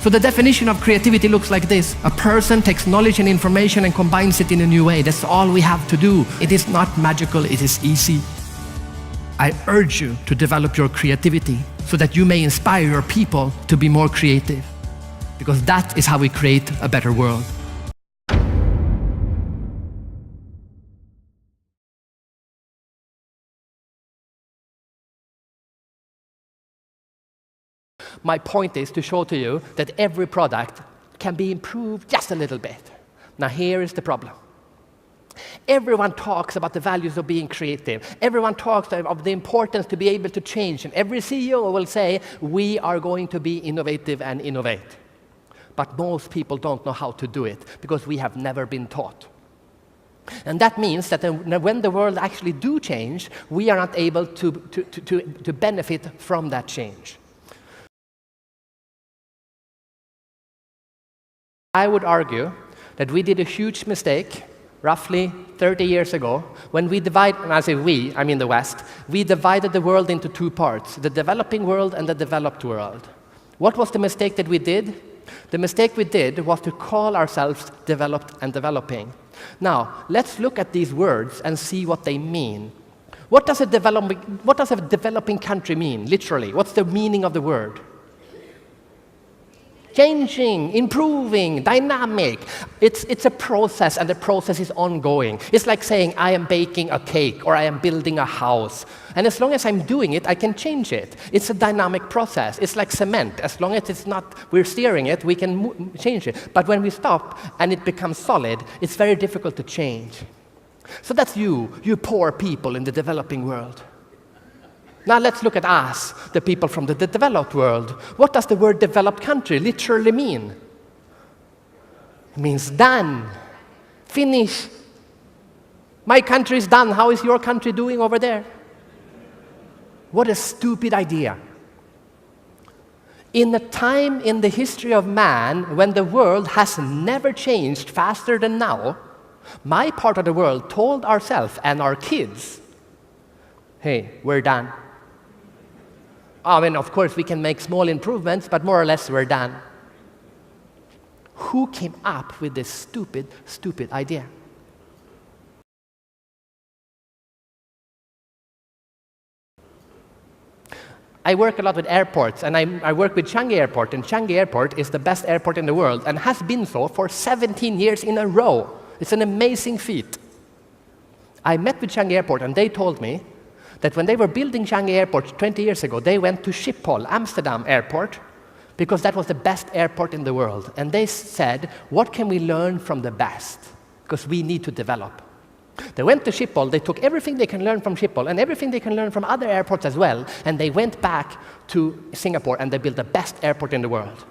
So the definition of creativity looks like this. A person takes knowledge and information and combines it in a new way. That's all we have to do. It is not magical, it is easy. I urge you to develop your creativity so that you may inspire your people to be more creative. Because that is how we create a better world. My point is to show to you that every product can be improved just a little bit. Now here is the problem. Everyone talks about the values of being creative. Everyone talks of the importance to be able to change. And every CEO will say, we are going to be innovative and innovate. But most people don't know how to do it because we have never been taught. And that means that when the world actually do change, we are not able to benefit from that change. I would argue that we did a huge mistake roughly 30 years ago when we divided, and I say we, I mean the West, we divided the world into two parts, the developing world and the developed world. What was the mistake that we did? The mistake we did was to call ourselves developed and developing. Now, let's look at these words and see what they mean. What does a developing country mean, literally? What's the meaning of the word? Changing, improving, dynamic. It's a process, and the process is ongoing. It's like saying, I am baking a cake, or I am building a house. And as long as I'm doing it, I can change it. It's a dynamic process. It's like cement. As long as it's not, we're steering it, we can change it. But when we stop and it becomes solid, it's very difficult to change. So that's you poor people in the developing world. Now let's look at us, the people from the developed world. What does the word developed country literally mean? It means done, finish. My country is done. How is your country doing over there? What a stupid idea. In a time in the history of man when the world has never changed faster than now, my part of the world told ourselves and our kids, hey, we're done. I mean, of course, we can make small improvements, but more or less we're done. Who came up with this stupid, stupid idea? I work a lot with airports, and I work with Changi Airport, and Changi Airport is the best airport in the world, and has been so for 17 years in a row. It's an amazing feat. I met with Changi Airport, and they told me that when they were building Changi Airport 20 years ago, they went to Schiphol, Amsterdam Airport, because that was the best airport in the world. And they said, what can we learn from the best? Because we need to develop. They went to Schiphol, they took everything they can learn from Schiphol and everything they can learn from other airports as well, and they went back to Singapore and they built the best airport in the world.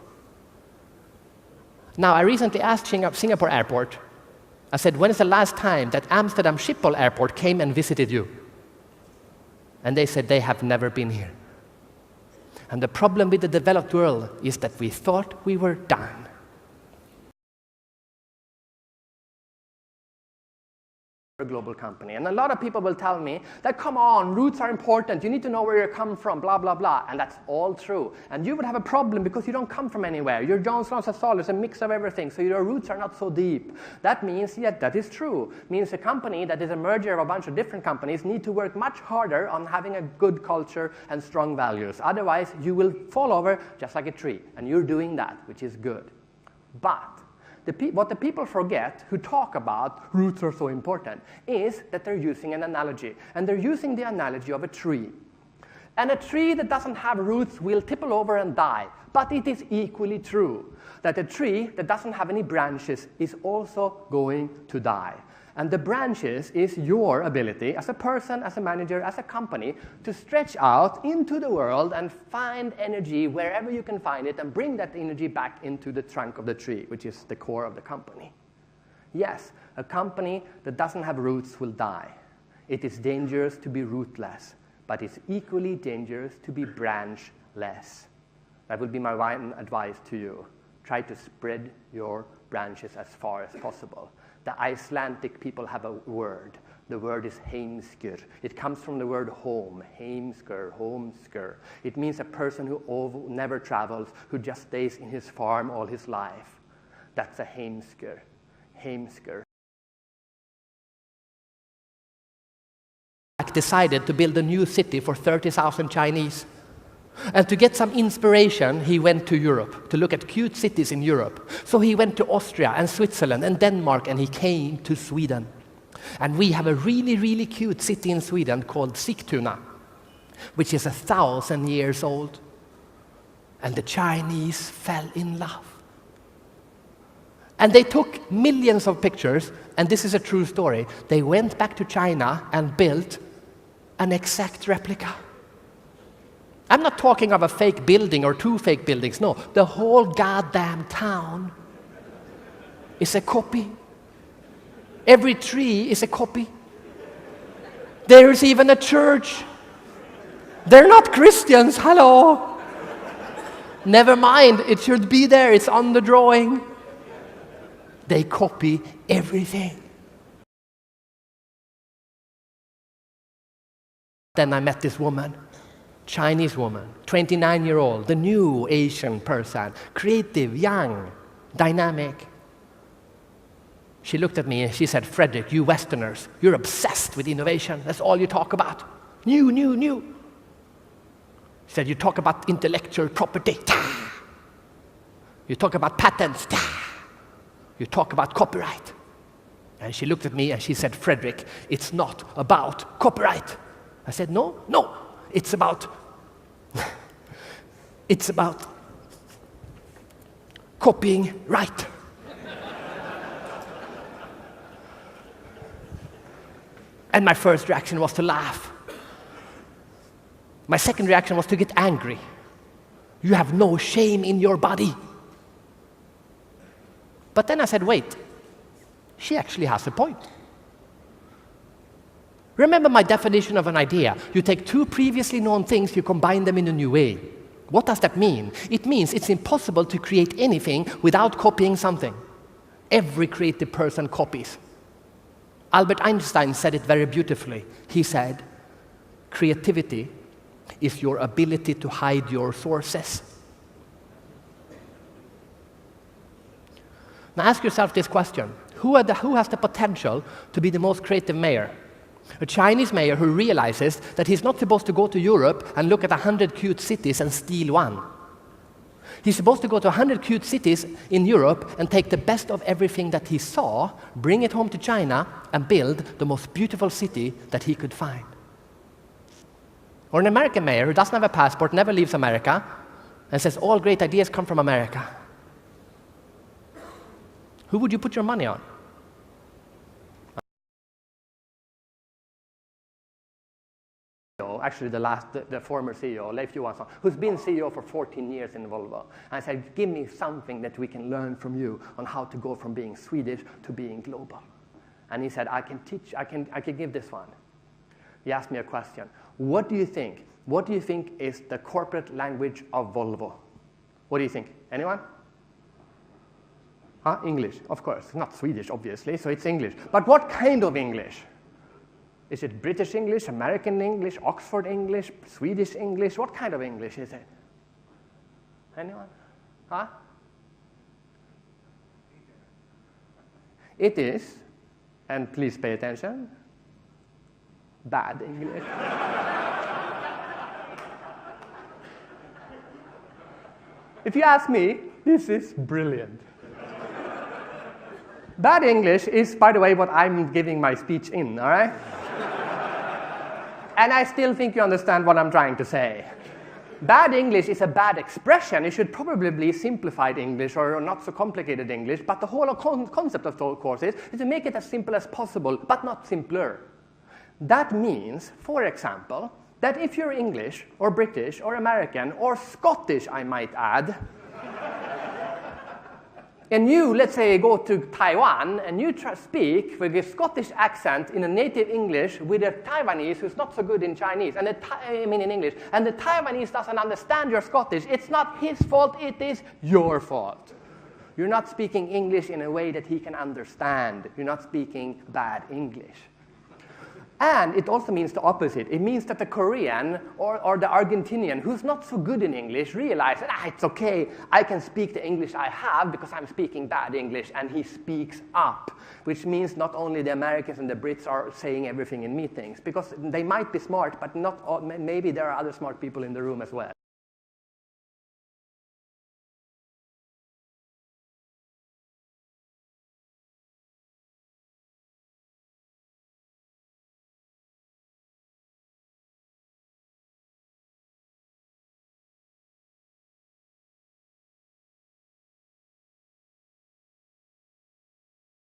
Now, I recently asked Singapore Airport, I said, when is the last time that Amsterdam Schiphol Airport came and visited you? And they said they have never been here. And the problem with the developed world is that we thought we were done. A global company. And a lot of people will tell me that, come on, roots are important, you need to know where you come from, blah, blah, blah. And that's all true. And you would have a problem because you don't come from anywhere. You're Jones, Lawrence, Sol, it's a mix of everything, so your roots are not so deep. That means, yeah, that is true. It means a company that is a merger of a bunch of different companies need to work much harder on having a good culture and strong values. Otherwise, you will fall over just like a tree. And you're doing that, which is good. But what the people forget who talk about roots are so important is that they're using an analogy. And they're using the analogy of a tree. And a tree that doesn't have roots will tipple over and die. But it is equally true that a tree that doesn't have any branches is also going to die. And the branches is your ability as a person, as a manager, as a company to stretch out into the world and find energy wherever you can find it and bring that energy back into the trunk of the tree, which is the core of the company. Yes, a company that doesn't have roots will die. It is dangerous to be rootless, but it's equally dangerous to be branchless. That would be my one advice to you. Try to spread your branches as far as possible. The Icelandic people have a word. The word is heimsker. It comes from the word home, heimsker, homsker. It means a person who never travels, who just stays in his farm all his life. That's a heimsker, heimsker. Decided to build a new city for 30,000 Chinese. And to get some inspiration, he went to Europe, to look at cute cities in Europe. So he went to Austria and Switzerland and Denmark, and he came to Sweden. And we have a really, really cute city in Sweden called Sigtuna, which is 1,000 years old. And the Chinese fell in love. And they took millions of pictures, and this is a true story. They went back to China and built an exact replica. I'm not talking of a fake building or 2 fake buildings. No, the whole goddamn town is a copy. Every tree is a copy. There's even a church. They're not Christians, hello. Never mind, it should be there, it's on the drawing. They copy everything. Then I met this woman, Chinese woman, 29-year-old, the new Asian person, creative, young, dynamic. She looked at me and she said, Fredrik, you Westerners, you're obsessed with innovation. That's all you talk about. New, new, new. She said, you talk about intellectual property. You talk about patents. You talk about copyright. And she looked at me and she said, Fredrik, it's not about copyright. I said, no, it's about copying right. And my first reaction was to laugh. My second reaction was to get angry. You have no shame in your body. But then I said, wait, she actually has a point. Remember my definition of an idea. You take 2 previously known things, you combine them in a new way. What does that mean? It means it's impossible to create anything without copying something. Every creative person copies. Albert Einstein said it very beautifully. He said, creativity is your ability to hide your sources. Now ask yourself this question. Who has the potential to be the most creative mayor? A Chinese mayor who realizes that he's not supposed to go to Europe and look at 100 cute cities and steal one. He's supposed to go to 100 cute cities in Europe and take the best of everything that he saw, bring it home to China, and build the most beautiful city that he could find. Or an American mayor who doesn't have a passport, never leaves America, and says all great ideas come from America. Who would you put your money on? Actually, the former CEO, Leif Johansson, who's been CEO for 14 years in Volvo. And I said, give me something that we can learn from you on how to go from being Swedish to being global. And he said, I can give this one. He asked me a question. What do you think? What do you think is the corporate language of Volvo? What do you think? Anyone? English, of course. Not Swedish, obviously, so it's English. But what kind of English? Is it British English, American English, Oxford English, Swedish English? What kind of English is it? Anyone? It is, and please pay attention, bad English. If you ask me, this is brilliant. Bad English is, by the way, what I'm giving my speech in, all right? And I still think you understand what I'm trying to say. Bad English is a bad expression. It should probably be simplified English or not so complicated English, but the whole concept of those courses is to make it as simple as possible, but not simpler. That means, for example, that if you're English or British or American or Scottish, I might add, and you, let's say, go to Taiwan and you speak with a Scottish accent in a native English with a Taiwanese who's not so good in Chinese, and in English, and the Taiwanese doesn't understand your Scottish, it's not his fault, it is your fault. You're not speaking English in a way that he can understand. You're not speaking bad English. And it also means the opposite. It means that the Korean or the Argentinian who's not so good in English realizes, it's okay, I can speak the English I have because I'm speaking bad English, and he speaks up, which means not only the Americans and the Brits are saying everything in meetings, because they might be smart, but not all, maybe there are other smart people in the room as well.